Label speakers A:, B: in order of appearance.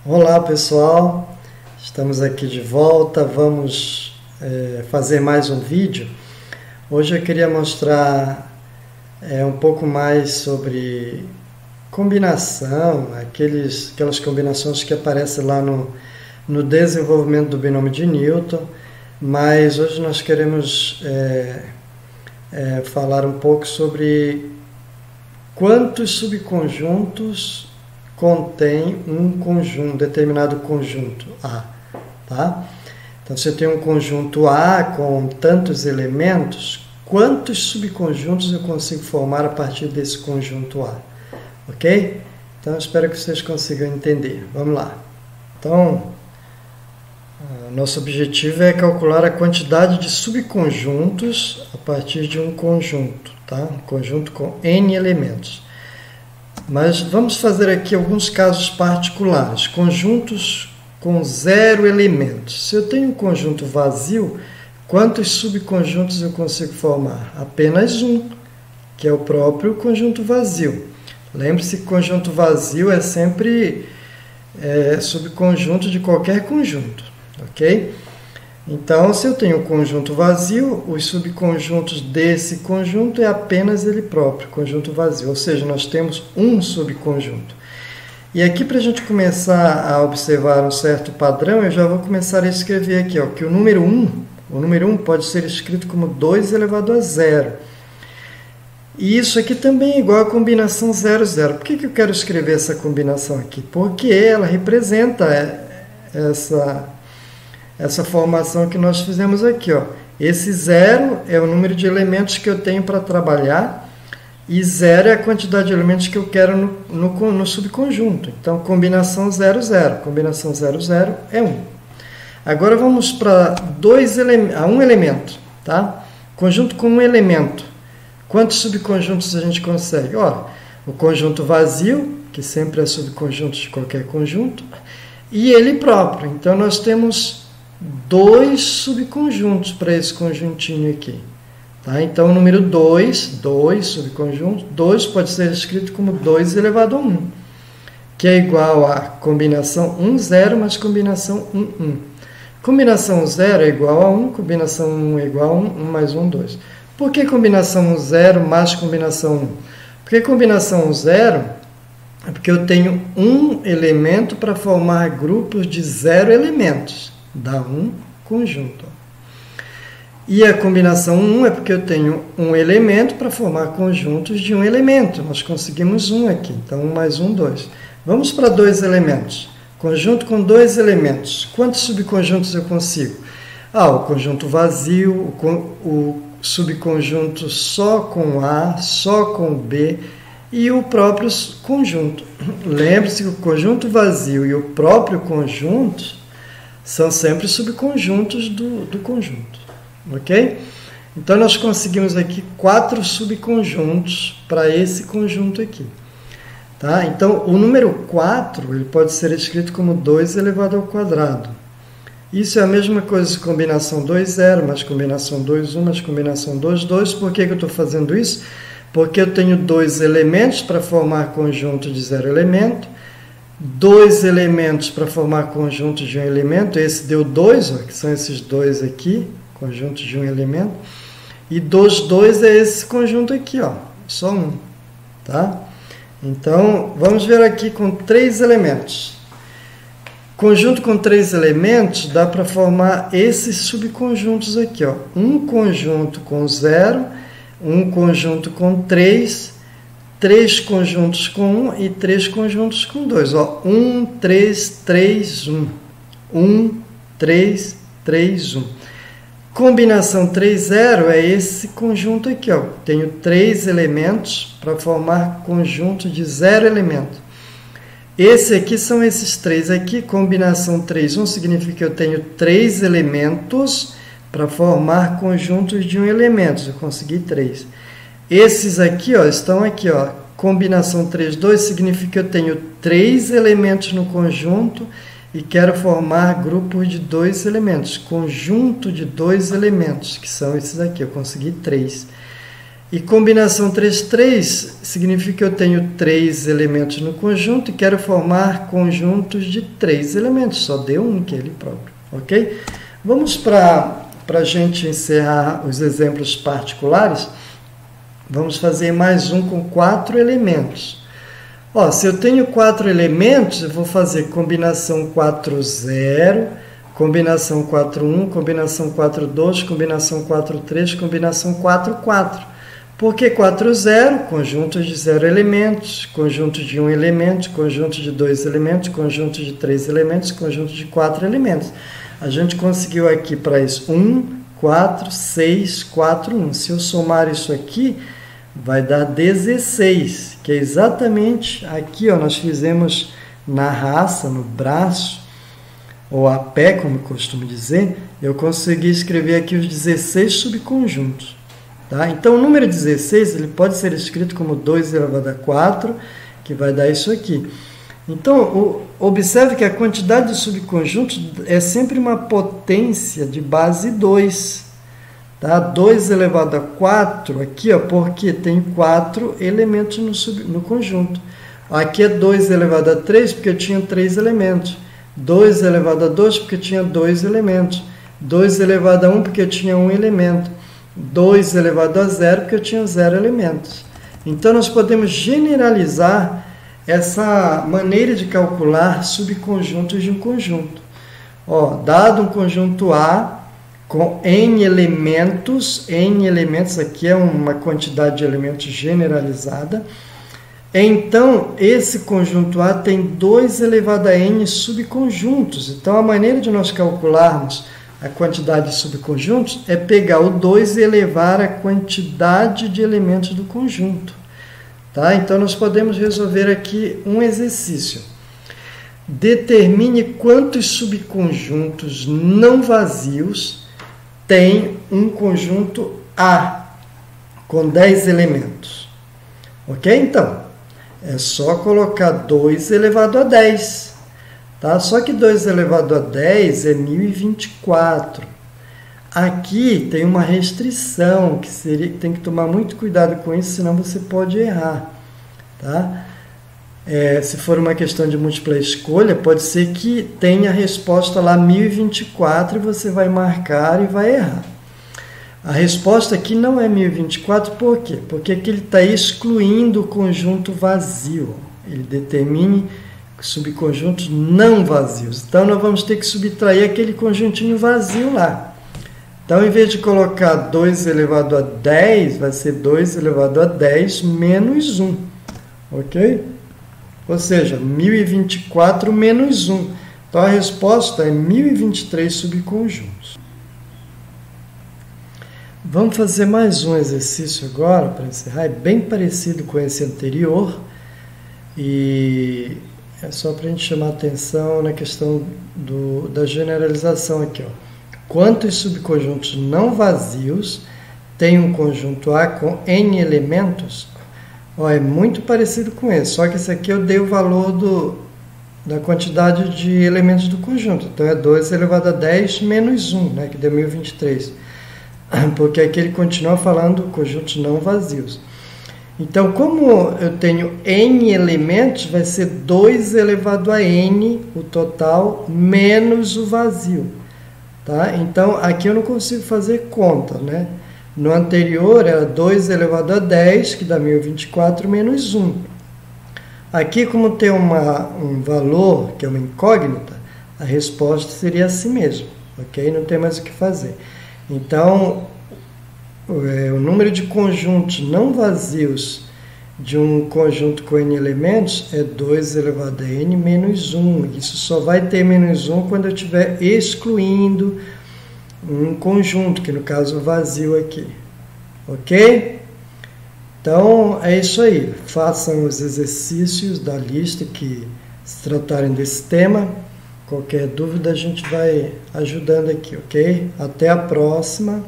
A: Olá pessoal, estamos aqui de volta, vamos fazer mais um vídeo. Hoje eu queria mostrar um pouco mais sobre combinação, aquelas combinações que aparecem lá no desenvolvimento do binômio de Newton, mas hoje nós queremos falar um pouco sobre quantos subconjuntos contém um determinado conjunto A, tá? Então, se eu tenho um conjunto A com tantos elementos, quantos subconjuntos eu consigo formar a partir desse conjunto A, ok? Então, eu espero que vocês consigam entender. Vamos lá. Então, nosso objetivo é calcular a quantidade de subconjuntos a partir de um conjunto, tá? Um conjunto com N elementos. Mas vamos fazer aqui alguns casos particulares, conjuntos com 0 elementos. Se eu tenho um conjunto vazio, quantos subconjuntos eu consigo formar? Apenas um, que é o próprio conjunto vazio. Lembre-se que conjunto vazio é sempre subconjunto de qualquer conjunto, ok? Então, se eu tenho um conjunto vazio, os subconjuntos desse conjunto é apenas ele próprio, conjunto vazio. Ou seja, nós temos um subconjunto. E aqui, para a gente começar a observar um certo padrão, eu já vou começar a escrever aqui, ó, que o número 1 pode ser escrito como 2 elevado a 0. E isso aqui também é igual à combinação 0, 0. Por que eu quero escrever essa combinação aqui? Porque ela representa essa formação que nós fizemos aqui, ó. Esse 0 é o número de elementos que eu tenho para trabalhar e 0 é a quantidade de elementos que eu quero no subconjunto. Então, combinação 0, 0. Combinação 0, 0 é 1. Agora vamos para um elemento, tá? Conjunto com um elemento. Quantos subconjuntos a gente consegue? Ora, o conjunto vazio, que sempre é subconjunto de qualquer conjunto, e ele próprio. Então, nós temos 2 subconjuntos para esse conjuntinho aqui. Tá? Então, o número 2 subconjuntos, 2 pode ser escrito como 2 elevado a 1, que é igual a combinação 1, 0 mais combinação 1, 1. Combinação 0 é igual a 1, combinação 1 é igual a 1, 1 mais 1, 2. Por que combinação 0 mais combinação 1? Porque combinação 0 é porque eu tenho um elemento para formar grupos de 0 elementos. Dá um conjunto. E a combinação 1 é porque eu tenho um elemento para formar conjuntos de um elemento. Nós conseguimos 1 aqui. Então, 1 mais 1, 2. Vamos para 2 elementos. Conjunto com 2 elementos. Quantos subconjuntos eu consigo? O conjunto vazio, o subconjunto só com A, só com B e o próprio conjunto. Lembre-se que o conjunto vazio e o próprio conjunto são sempre subconjuntos do conjunto, ok? Então, nós conseguimos aqui 4 subconjuntos para esse conjunto aqui. Tá? Então, o número 4 ele pode ser escrito como 2 elevado ao quadrado. Isso é a mesma coisa que combinação 2, 0, mais combinação 2, 1, mais combinação 2, 2. Por que eu estou fazendo isso? Porque eu tenho 2 elementos para formar conjunto de 0 elemento, 2 elementos para formar conjunto de um elemento, esse deu 2, ó, que são esses 2 aqui, conjunto de um elemento, e dos 2 é esse conjunto aqui, ó, só um, tá? Então, vamos ver aqui com 3 elementos. Conjunto com 3 elementos dá para formar esses subconjuntos aqui, ó, um conjunto com 0, um conjunto com 3 conjuntos com 1 e 3 conjuntos com 2. 1, 3, 3, 1. 1, 3, 3, 1. Combinação 3, 0 é esse conjunto aqui. Ó. Tenho 3 elementos para formar conjunto de 0 elementos. Esse aqui são esses 3 aqui. Combinação 3, 1 significa que eu tenho 3 elementos para formar conjuntos de um elemento. Eu consegui 3. Esses aqui, ó, estão aqui, ó. Combinação 3, 2 significa que eu tenho 3 elementos no conjunto e quero formar grupos de 2 elementos. Conjunto de 2 elementos, que são esses aqui. Eu consegui 3. E combinação 3-3 significa que eu tenho 3 elementos no conjunto e quero formar conjuntos de 3 elementos. Só deu um, que é ele próprio. Ok? Vamos para a gente encerrar os exemplos particulares. Vamos fazer mais um com 4 elementos. Ó, se eu tenho 4 elementos, eu vou fazer combinação 4-0, combinação 4-1, combinação 4-2, combinação 4-3, combinação 4-4. Por que 4-0? Conjuntos de 0 elementos, conjunto de 1 elemento, conjunto de 2 elementos, conjunto de 3 elementos, conjunto de 4 elementos. A gente conseguiu aqui para isso 1, 4, 6, 4, 1. Se eu somar isso aqui, vai dar 16, que é exatamente aqui, ó, nós fizemos na raça, no braço, ou a pé, como eu costumo dizer, eu consegui escrever aqui os 16 subconjuntos. Tá? Então, o número 16 ele pode ser escrito como 2 elevado a 4, que vai dar isso aqui. Então, observe que a quantidade de subconjuntos é sempre uma potência de base 2. Tá? 2 elevado a 4, aqui, ó, porque tem 4 elementos no conjunto. Aqui é 2 elevado a 3, porque eu tinha 3 elementos. 2 elevado a 2, porque eu tinha 2 elementos. 2 elevado a 1, porque eu tinha 1 elemento. 2 elevado a 0, porque eu tinha 0 elementos. Então, nós podemos generalizar essa maneira de calcular subconjuntos de um conjunto. Ó, dado um conjunto A com N elementos aqui é uma quantidade de elementos generalizada, então esse conjunto A tem 2 elevado a N subconjuntos. Então, a maneira de nós calcularmos a quantidade de subconjuntos é pegar o 2 e elevar a quantidade de elementos do conjunto. Tá? Então, nós podemos resolver aqui um exercício. Determine quantos subconjuntos não vazios tem um conjunto A com 10 elementos. Ok? Então, é só colocar 2 elevado a 10. Tá? Só que 2 elevado a 10 é 1024. Aqui tem uma restrição, que tem que tomar muito cuidado com isso, senão você pode errar. Tá? Se for uma questão de múltipla escolha, pode ser que tenha a resposta lá 1024 e você vai marcar e vai errar. A resposta aqui não é 1024, por quê? Porque aqui ele está excluindo o conjunto vazio. Ele determine subconjuntos não vazios. Então, nós vamos ter que subtrair aquele conjuntinho vazio lá. Então, em vez de colocar 2 elevado a 10, vai ser 2 elevado a 10 menos 1. Ok? Ou seja, 1024 menos 1. Então, a resposta é 1023 subconjuntos. Vamos fazer mais um exercício agora, para encerrar. É bem parecido com esse anterior. E é só para a gente chamar a atenção na questão da generalização aqui. Ó. Quantos subconjuntos não vazios tem um conjunto A com N elementos? Ó, é muito parecido com esse, só que esse aqui eu dei o valor da quantidade de elementos do conjunto. Então, é 2 elevado a 10 menos 1, né, que deu 1023. Porque aqui ele continua falando conjuntos não vazios. Então, como eu tenho N elementos, vai ser 2 elevado a N, o total, menos o vazio. Tá? Então, aqui eu não consigo fazer conta, né? No anterior era 2 elevado a 10, que dá 1024, menos 1. Aqui, como tem um valor, que é uma incógnita, a resposta seria assim mesmo. Ok? Não tem mais o que fazer. Então, o número de conjuntos não vazios de um conjunto com N elementos é 2 elevado a N menos 1. Isso só vai ter menos 1 quando eu estiver excluindo um conjunto, que no caso vazio aqui. Ok? Então, é isso aí. Façam os exercícios da lista que se tratarem desse tema. Qualquer dúvida a gente vai ajudando aqui, ok? Até a próxima.